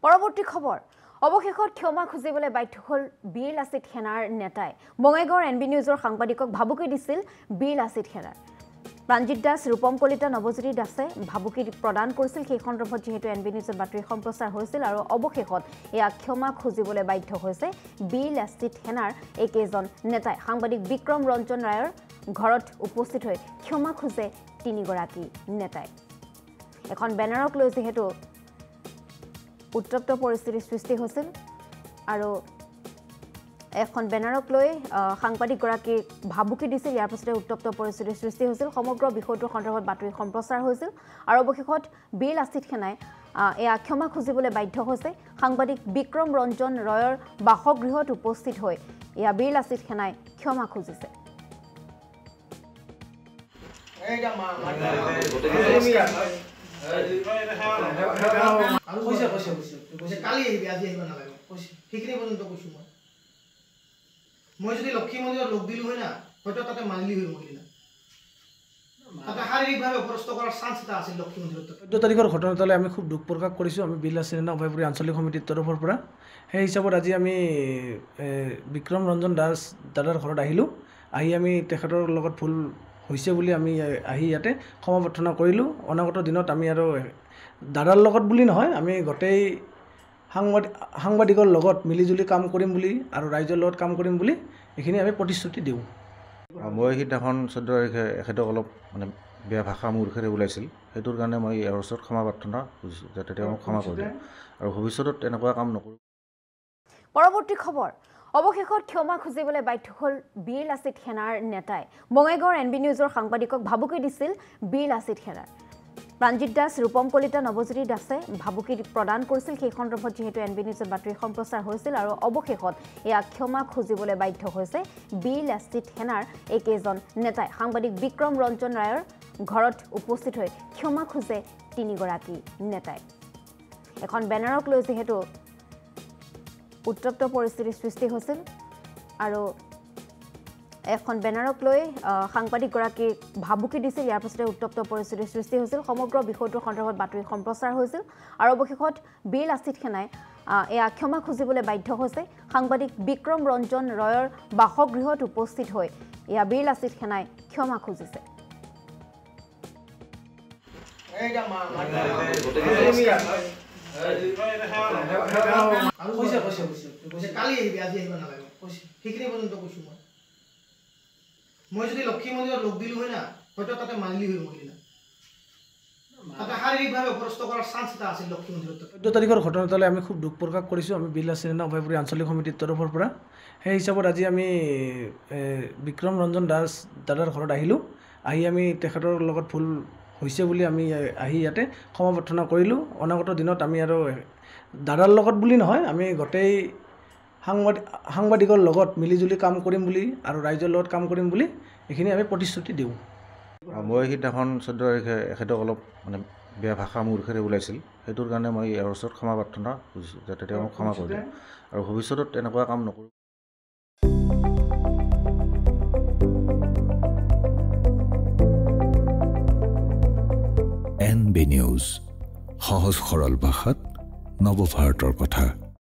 পৰৱৰ্তী খবৰ অৱশেষত ক্ষমা খুজিবলৈ বাধ্য হ'ল বীৰ লাচিত সেনাৰ নেতাই বঙাইগাঁৱৰ এনবি নিউজৰ সাংবাদিকক ভাবুকি দিছিল বীৰ লাচিত সেনাৰ প্ৰাঞ্জিত দাস ৰূপম কলিতা নৱজ্যোতি দাসে ভাবুকি প্ৰদান কৰিছিল সেই সন্দৰ্ভত যেহেতু এনবি নিউজৰ বাতৰি সম্প্ৰচাৰ হৈছিল আৰু অৱশেষত এয়া ক্ষমা খুজিবলৈ বাধ্য হৈছে বীৰ লাচিত সেনাৰ একেজন নেতাই সাংবাদিক বিক্ৰম ৰঞ্জন ৰায়ৰ ঘৰত উপস্থিত হৈ ক্ষমা খুজে তিনিগৰাকী নেতাই এখন বেনাৰক লৈ যেহেতু উত্তপ্ত পৰিস্থিতিৰ সৃষ্টি হৈছিল আৰু এখন বেনাৰক লৈ সাংবাদিকগৰাকী ভাবুকি দিছিল ইয়াৰ পিছতে উত্তপ্ত পৰিস্থিতিৰ সৃষ্টি হৈছিল সমগ্ৰ বিষয়টোৰ সন্দৰ্ভত বাতৰি সম্প্ৰচাৰ হৈছিল আৰু অৱশেষত বীৰ লাচিত সেনাই এয়া ক্ষমা খুজিবলৈ বাধ্য হৈছে সাংবাদিক বিক্ৰম ৰঞ্জন ৰয়ৰ বাসগৃহত উপস্থিত হৈ এয়া বীৰ লাচিত সেনাই ক্ষমা খুজিছে মই যদি লক্ষ্মী মন্দিৰত লোক দিলো হয় না হয়তো তাতে মানিলি হৈ মৰিলি না তাতে শাৰীৰিকভাৱে অপৰাস্ত কৰাৰ চান্স এটা আছিল লক্ষ্মী মন্দিৰত 14 তাৰিখৰ ঘটনাটোলৈ আমি খুব দুখ প্ৰকাশ কৰিছোঁ আমি বীৰ লাচিত সেনা অভয়পুৰী আঞ্চলিক সমিতিৰ তৰফৰ পৰা সেই হিচাপত আজি আমি বিক্ৰম ৰঞ্জন দাস দাদাৰ ঘৰত আহিলোঁ আহি আমি তেখেতৰ লগত ভুল হৈছে বুলি আমি আহি ইয়াতে ক্ষমা প্ৰাৰ্থনা কৰিলোঁ অনাগত দিনত আমি আৰু দাদাৰ লগত বুলি নহয় আমি গোটেই সাংবাদিকৰ লগত মিলিজুলি কাম কৰিম বুলি আৰু ৰাইজৰ লগত কাম কৰিম বুলি এইখিনি আমি প্ৰতিশ্ৰুতি দিওঁ মই সিদিনাখন 14 তাৰিখে এখেতক অলপ মানে বেয়া ভাষা মোৰ মুখেৰে ওলাইছিল সেইটোৰ কাৰণে মই ইয়াৰ ওচৰত ক্ষমা প্ৰাৰ্থনা কৰিছোঁ যাতে তেওঁ ক্ষমা কৰে আৰু ভৱিষ্যতত এনেকুৱা কাম নকৰোঁ পৰৱৰ্তী খবৰ অৱশেষত ক্ষমা খুজিবলৈ বাধ্য হ'ল বীৰ লাচিত সেনাৰ নেতাই বঙাইগাঁৱৰ এনবি নিউজৰ সাংবাদিকক ভাবুকি দিছিল বীৰ লাচিত সেনাৰ প্ৰাঞ্জিত দাস ৰূপম কলিতা নৱজ্যোতি দাসে ভাবুকি প্ৰদান কৰিছিল সেই সন্দৰ্ভত যেহেতু এনবি নিউজৰ বাতৰি সম্প্ৰচাৰ হৈছিল আৰু অৱশেষত এয়া ক্ষমা খুজিবলৈ বাধ্য হৈছে বীৰ লাচিত সেনাৰ একেজন নেতাই সাংবাদিক বিক্ৰম ৰঞ্জন ৰায়ৰ ঘৰত উপস্থিত হৈ ক্ষমা খুজে তিনিগৰাকী নেতাই এখন বেনাৰক লৈ যেহেতু উত্তপ্ত পৰিস্থিতিৰ সৃষ্টি হৈছিল আৰু এখন বেনাৰক লৈ সাংবাদিকগৰাকী ভাবুকি দিছিল ইয়াৰ পিছতে উত্তপ্ত পৰিস্থিতিৰ সৃষ্টি হৈছিল সমগ্ৰ বিষয়টোৰ সন্দৰ্ভত বাতৰি সম্প্ৰচাৰ হৈছিল আৰু অৱশেষত বীৰ লাচিত সেনাই এয়া ক্ষমা খুজিবলৈ বাধ্য হৈছে সাংবাদিক বিক্ৰম ৰঞ্জন ৰয়ৰ বাসগৃহত উপস্থিত হৈ এয়া বীৰ লাচিত সেনাই ক্ষমা খুজিছে মই যদি লক্ষ্মী মন্দিৰত লোক দিলো হয় না হয়তো তাতে মানিলি হৈ মৰিলি না তাতে শাৰীৰিকভাৱে অপৰাস্ত কৰাৰ চান্স এটা আছিল লক্ষ্মী মন্দিৰত 14 তাৰিখৰ ঘটনাটোলৈ আমি খুব দুখ প্ৰকাশ কৰিছোঁ আমি বীৰ লাচিত সেনা অভয়পুৰী আঞ্চলিক সমিতিৰ তৰফৰ পৰা সেই হিচাপত আজি আমি বিক্ৰম ৰঞ্জন দাস দাদাৰ ঘৰত আহিলোঁ আহি আমি তেখেতৰ লগত ভুল হৈছে বুলি আমি আহি ইয়াতে ক্ষমা প্ৰাৰ্থনা কৰিলোঁ অনাগত দিনত আমি আৰু দাদাৰ লগত বুলি নহয় আমি গোটেই সাংবাদিকৰ লগত মিলিজুলি কাম কৰিম বুলি আৰু ৰাইজৰ লগত কাম কৰিম বুলি এইখিনি আমি প্ৰতিশ্ৰুতি দিওঁ মই সিদিনাখন 14 তাৰিখে এখেতক অলপ মানে বেয়া ভাষা মোৰ মুখেৰে ওলাইছিল সেইটোৰ কাৰণে মই ইয়াৰ ওচৰত ক্ষমা প্ৰাৰ্থনা কৰিছোঁ যাতে তেওঁ ক্ষমা কৰে আৰু ভৱিষ্যতত এনেকুৱা কাম নকৰোঁ এনবি নিউজ সহজ সৰল ভাষাত নৱভাৰতৰ কথা।